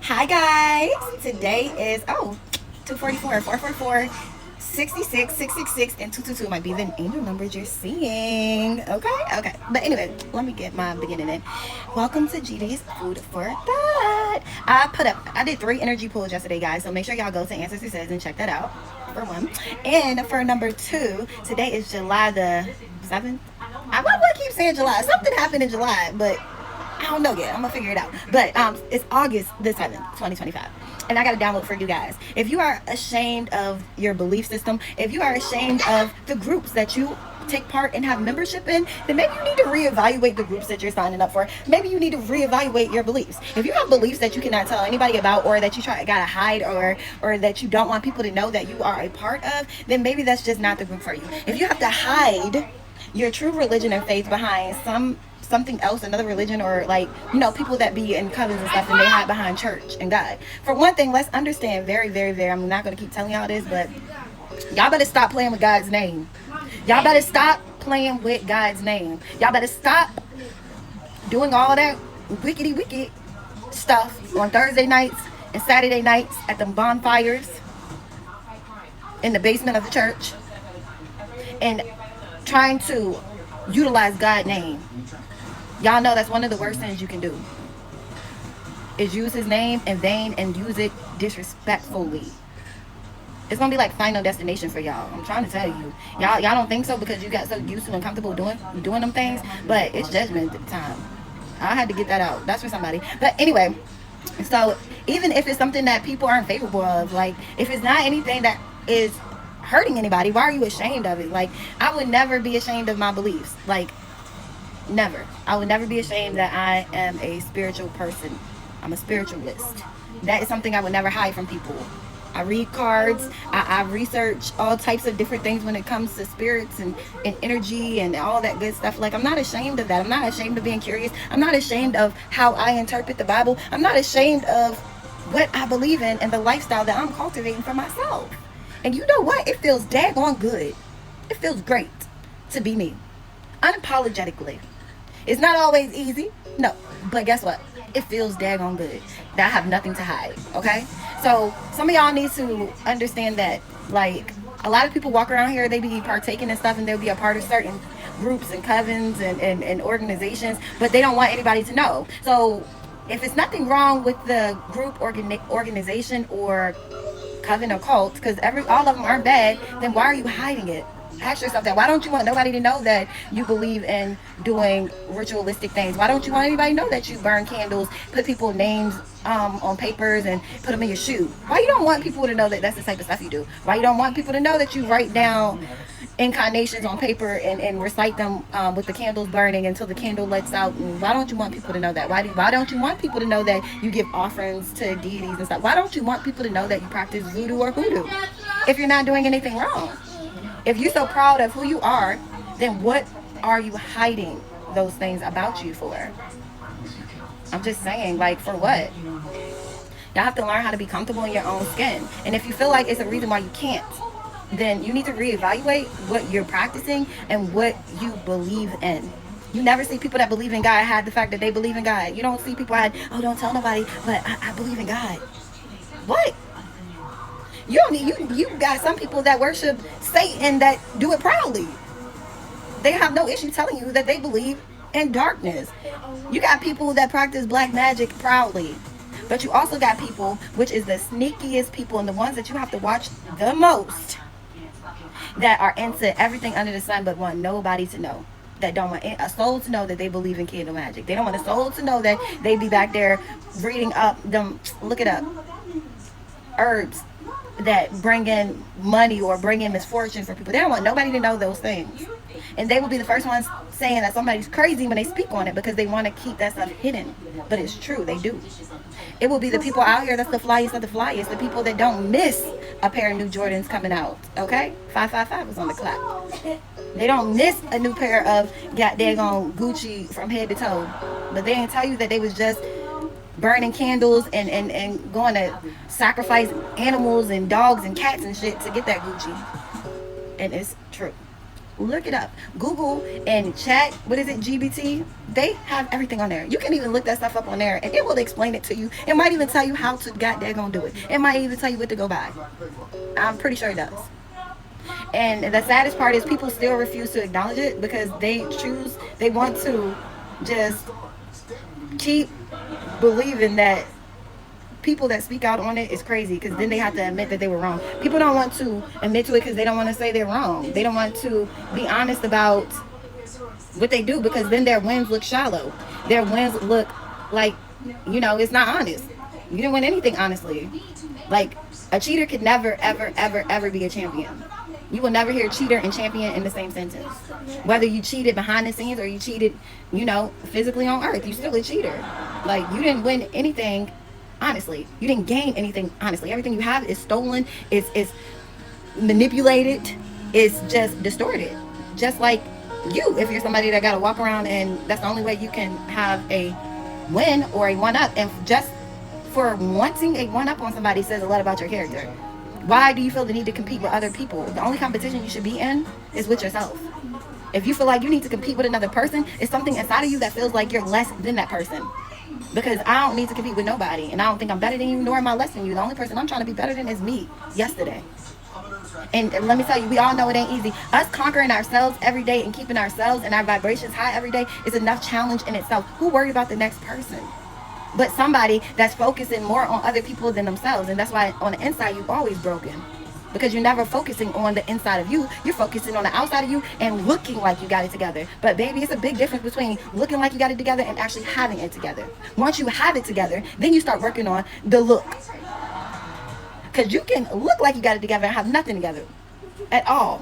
Hi guys, today is 244, 444, 66, 666, and 222 might be the angel numbers you're seeing. Okay. But anyway, let me get my beginning in. Welcome to GD's Food for Thought. I did 3 energy pulls yesterday, guys, so make sure y'all go to Ancestry Says and check that out for one. And for number 2, today is July the 7th. Why do I keep saying July? Something happened in July, but I don't know yet. I'm gonna figure it out. But it's August the 7th, 2025. And I got a download for you guys. If you are ashamed of your belief system, if you are ashamed of the groups that you take part and have membership in, then maybe you need to reevaluate the groups that you're signing up for. Maybe you need to reevaluate your beliefs. If you have beliefs that you cannot tell anybody about, or that you gotta hide, or that you don't want people to know that you are a part of, then maybe that's just not the group for you. If you have to hide your true religion and faith behind something else, another religion, or people that be in covens and stuff, and they hide behind church and God. For one thing, let's understand very, very, very, I'm not going to keep telling y'all this, but y'all better stop playing with God's name. Y'all better stop playing with God's name. Y'all better stop doing all that wicked stuff on Thursday nights and Saturday nights at the bonfires in the basement of the church and trying to utilize God's name. Y'all know that's one of the worst things you can do, is use his name in vain and use it disrespectfully. It's gonna be like Final Destination for y'all. I'm trying to tell you. Y'all don't think so because you got so used to and comfortable doing them things, but it's judgment time. I had to get that out. That's for somebody. But anyway, so even if it's something that people aren't favorable of, like if it's not anything that is hurting anybody, why are you ashamed of it? Like, I would never be ashamed of my beliefs. Like, never. I would never be ashamed that I am a spiritual person. I'm a spiritualist. That is something I would never hide from people. I read cards. I research all types of different things when it comes to spirits and energy and all that good stuff. Like, I'm not ashamed of that. I'm not ashamed of being curious. I'm not ashamed of how I interpret the Bible. I'm not ashamed of what I believe in and the lifestyle that I'm cultivating for myself. And you know what? It feels daggone good. It feels great to be me. Unapologetically. It's not always easy. No. But guess what? It feels daggone good. That I have nothing to hide. Okay? So some of y'all need to understand that, like, a lot of people walk around here, they be partaking and stuff, and they'll be a part of certain groups and covens and organizations, but they don't want anybody to know. So if it's nothing wrong with the group, organization, or coven or cult, because all of them aren't bad, then why are you hiding it? Ask yourself that. Why don't you want nobody to know that you believe in doing ritualistic things? Why don't you want anybody to know that you burn candles, put people's names on papers, and put them in your shoe? Why you don't want people to know that that's the type of stuff you do? Why you don't want people to know that you write down incarnations on paper and recite them with the candles burning until the candle lets out? And why don't you want people to know that? Why don't you want people to know that you give offerings to deities and stuff? Why don't you want people to know that you practice voodoo or hoodoo if you're not doing anything wrong? If you're so proud of who you are, then what are you hiding those things about you for? I'm just saying, like, for what? Y'all have to learn how to be comfortable in your own skin. And if you feel like it's a reason why you can't, then you need to reevaluate what you're practicing and what you believe in. You never see people that believe in God hide the fact that they believe in God. You don't see people hide, oh, don't tell nobody, but I believe in God. What? You got some people that worship Satan that do it proudly. They have no issue telling you that they believe in darkness. You got people that practice black magic proudly. But you also got people, which is the sneakiest people and the ones that you have to watch the most, that are into everything under the sun but want nobody to know. That don't want a soul to know that they believe in candle magic. They don't want a soul to know that they be back there reading up them, look it up, herbs that bring in money or bring in misfortune for people. They don't want nobody to know those things. And they will be the first ones saying that somebody's crazy when they speak on it, because they want to keep that stuff hidden. But it's true, they do. It will be the people out here that's the flyest of the flyest, the people that don't miss a pair of new Jordans coming out. Okay? 555 is on the clock. They don't miss a new pair of daggone Gucci from head to toe. But they didn't tell you that they was just burning candles and going to sacrifice animals and dogs and cats and shit to get that Gucci. And it's true. Look it up. Google and chat, what is it, GBT? They have everything on there. You can even look that stuff up on there and it will explain it to you. It might even tell you how to goddamn do it. It might even tell you what to go buy. I'm pretty sure it does. And the saddest part is people still refuse to acknowledge it because they want to just keep believing that people that speak out on it is crazy, because then they have to admit that they were wrong. People don't want to admit to it because they don't want to say they're wrong. They don't want to be honest about what they do, because then their wins look shallow. Their wins look like, it's not honest. You didn't win anything honestly. Like, a cheater could never, ever, ever, ever be a champion. You will never hear cheater and champion in the same sentence. Whether you cheated behind the scenes or you cheated, physically on earth, you're still a cheater. Like, you didn't win anything honestly. You didn't gain anything honestly. Everything you have is stolen, is manipulated, is just distorted. Just like you, if you're somebody that got to walk around and that's the only way you can have a win or a one-up, and just for wanting a one-up on somebody says a lot about your character. Why do you feel the need to compete with other people? The only competition you should be in is with yourself. If you feel like you need to compete with another person, it's something inside of you that feels like you're less than that person. Because I don't need to compete with nobody, and I don't think I'm better than you, nor am I less than you. The only person I'm trying to be better than is me yesterday. And let me tell you, we all know it ain't easy. Us conquering ourselves every day and keeping ourselves and our vibrations high every day is enough challenge in itself. Who worried about the next person? But somebody that's focusing more on other people than themselves. And that's why on the inside you're always broken, because you're never focusing on the inside of you. You're focusing on the outside of you and looking like you got it together. But baby, it's a big difference between looking like you got it together and actually having it together. Once you have it together, then you start working on the look. Because you can look like you got it together and have nothing together at all.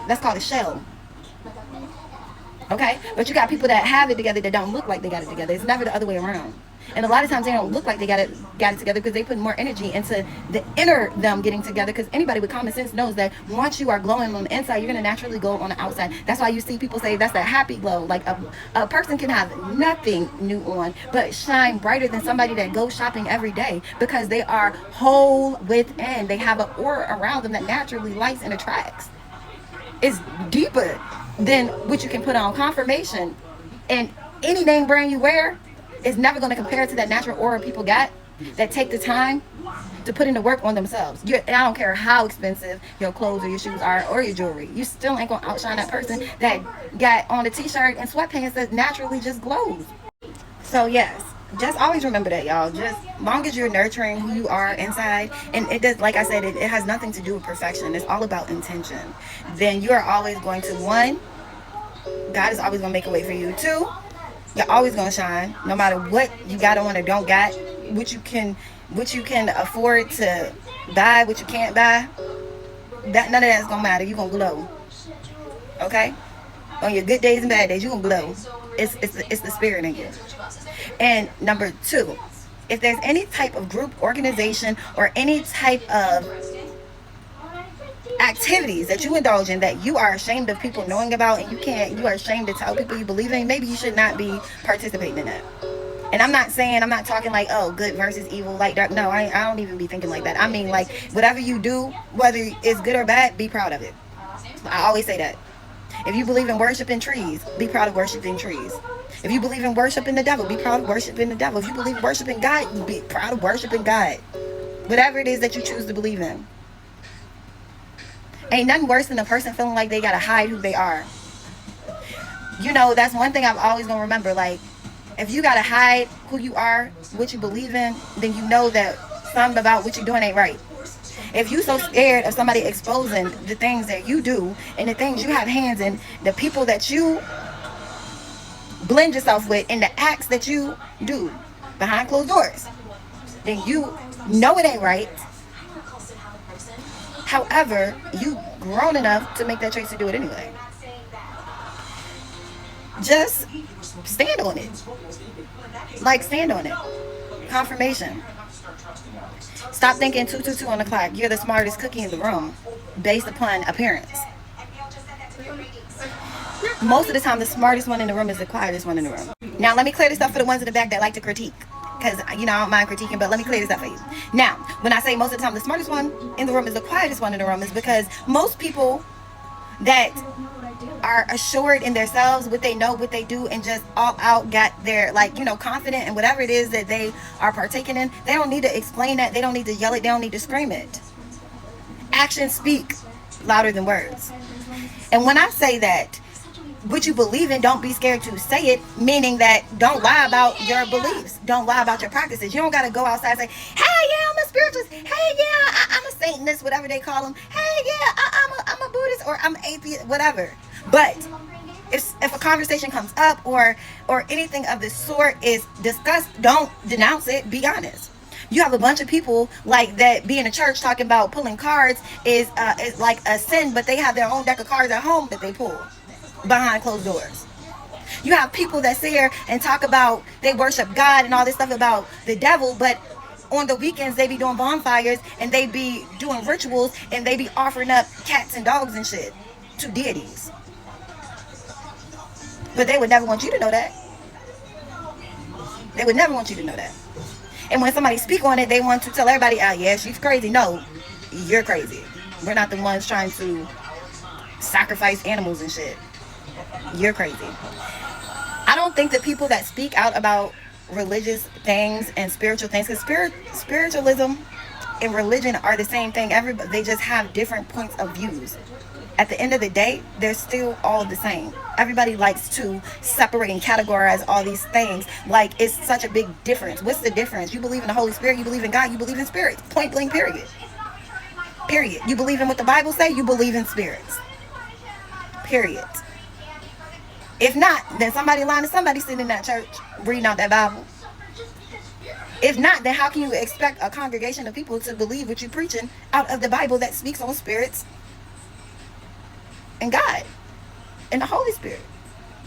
That's called a shell. Okay? But you got people that have it together that don't look like they got it together. It's never the other way around. And a lot of times they don't look like they got it together because they put more energy into the inner them getting together. Because anybody with common sense knows that once you are glowing on the inside, you're going to naturally glow on the outside. That's why you see people say that's that happy glow. Like a person can have nothing new on, but shine brighter than somebody that goes shopping every day, because they are whole within. They have an aura around them that naturally lights and attracts. It's deeper than what you can put on. Confirmation and any name brand you wear is never going to compare to that natural aura people got that take the time to put in the work on themselves. And I don't care how expensive your clothes or your shoes are or your jewelry. You still ain't going to outshine that person that got on a t-shirt and sweatpants that naturally just glows. So yes, just always remember that, y'all. Just long as you're nurturing who you are inside, and it does, like I said, it has nothing to do with perfection. It's all about intention. Then you are always going to, one, God is always going to make a way for you. Two, you're always gonna shine, no matter what you got on or don't got, what you can afford to buy, what you can't buy. That none of that's gonna matter. You gonna glow. Okay? On your good days and bad days, you gonna glow. It's the spirit in you. And number two, if there's any type of group, organization, or any type of activities that you indulge in that you are ashamed of people knowing about, and you are ashamed to tell people you believe in, maybe you should not be participating in that. And I'm not talking like, oh, good versus evil, like dark. No, I don't even be thinking like that. I mean, like, whatever you do, whether it's good or bad, be proud of it. I always say that. If you believe in worshiping trees, be proud of worshiping trees. If you believe in worshiping the devil, be proud of worshiping the devil. If you believe in worshiping God, be proud of worshiping God. Whatever it is that you choose to believe in. Ain't nothing worse than a person feeling like they gotta hide who they are. That's one thing I'm always gonna remember. Like, if you gotta hide who you are, what you believe in, then you know that something about what you're doing ain't right. If you so scared of somebody exposing the things that you do and the things you have hands in, the people that you blend yourself with, and the acts that you do behind closed doors, then you know it ain't right. However, you grown enough to make that choice to do it anyway. Just stand on it. Like, stand on it. Confirmation. Stop thinking 222 on the clock. You're the smartest cookie in the room based upon appearance. Most of the time, the smartest one in the room is the quietest one in the room. Now, let me clear this up for the ones in the back that like to critique. Because, I don't mind critiquing, but let me clear this up for you. Now, when I say most of the time the smartest one in the room is the quietest one in the room, is because most people that are assured in themselves, what they know, what they do, and just all out got their, like, confident in whatever it is that they are partaking in. They don't need to explain that. They don't need to yell it. They don't need to scream it. Actions speak louder than words. And when I say that, what you believe in, don't be scared to say it, meaning that don't lie about your beliefs. Don't lie about your practices. You don't got to go outside and say, hey, yeah, I'm a spiritualist. Hey, yeah, I'm a Satanist, whatever they call them. Hey, yeah, I'm a Buddhist, or I'm atheist, whatever. But if a conversation comes up or anything of this sort is discussed, don't denounce it. Be honest. You have a bunch of people like that be in a church talking about pulling cards is like a sin, but they have their own deck of cards at home that they pull behind closed doors. You have people that sit here and talk about they worship God and all this stuff about the devil, but on the weekends they be doing bonfires and they be doing rituals and they be offering up cats and dogs and shit to deities. But they would never want you to know that. They would never want you to know that. And when somebody speak on it, they want to tell everybody, oh yeah, she's crazy. No, you're crazy. We're not the ones trying to sacrifice animals and shit. You're crazy. I don't think that people that speak out about religious things and spiritual things, because spiritualism and religion are the same thing. They just have different points of views. At the end of the day, they're still all the same. Everybody likes to separate and categorize all these things like it's such a big difference. What's the difference? You believe in the Holy Spirit, you believe in God, you believe in spirits. Point blank, period. Period. You believe in what the Bible say, you believe in spirits. Period. If not, then somebody lying to somebody sitting in that church reading out that Bible. If not, then how can you expect a congregation of people to believe what you're preaching out of the Bible that speaks on spirits and God and the Holy Spirit?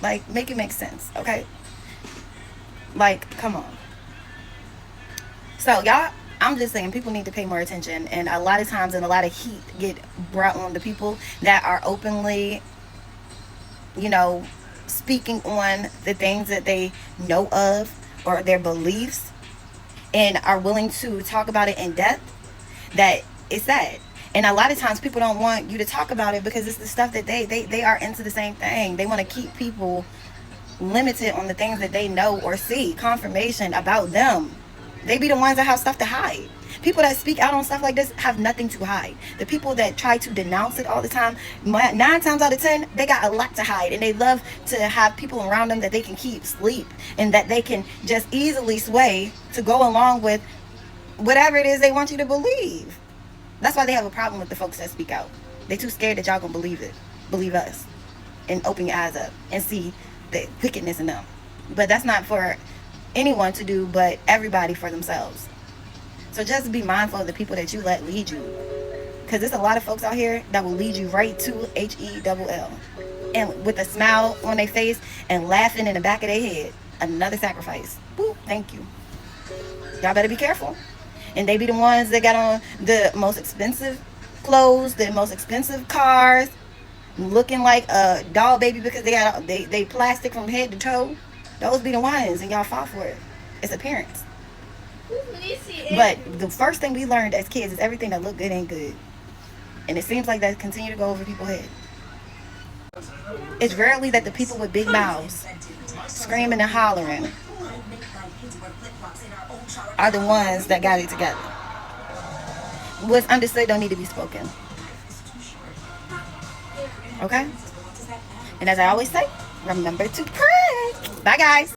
Like, make it make sense, okay? Like, come on. So, y'all, I'm just saying people need to pay more attention. And a lot of times, and a lot of heat get brought on the people that are openly, speaking on the things that they know of or their beliefs and are willing to talk about it in depth. That is sad. And a lot of times people don't want you to talk about it because it's the stuff that they are into the same thing. They want to keep people limited on the things that they know or see. Confirmation about them. They be the ones that have stuff to hide. People that speak out on stuff like this have nothing to hide. The people that try to denounce it all the time, 9 times out of 10, they got a lot to hide. And they love to have people around them that they can keep sleep and that they can just easily sway to go along with whatever it is they want you to believe. That's why they have a problem with the folks that speak out. They too scared that y'all gonna believe it. Believe us. And open your eyes up and see the wickedness in them. But that's not for anyone to do, but everybody for themselves. So just be mindful of the people that you let lead you. Because there's a lot of folks out here that will lead you right to Hell. And with a smile on their face and laughing in the back of their head. Another sacrifice. Woo, thank you. Y'all better be careful. And they be the ones that got on the most expensive clothes, the most expensive cars, looking like a doll baby because they plastic from head to toe. Those be the ones, and y'all fall for it. It's appearance. But the first thing we learned as kids is everything that look good ain't good. And it seems like that continue to go over people's head. It's rarely that the people with big mouths, screaming and hollering, are the ones that got it together. What's understood don't need to be spoken. Okay? And as I always say, remember to pray. Bye, guys.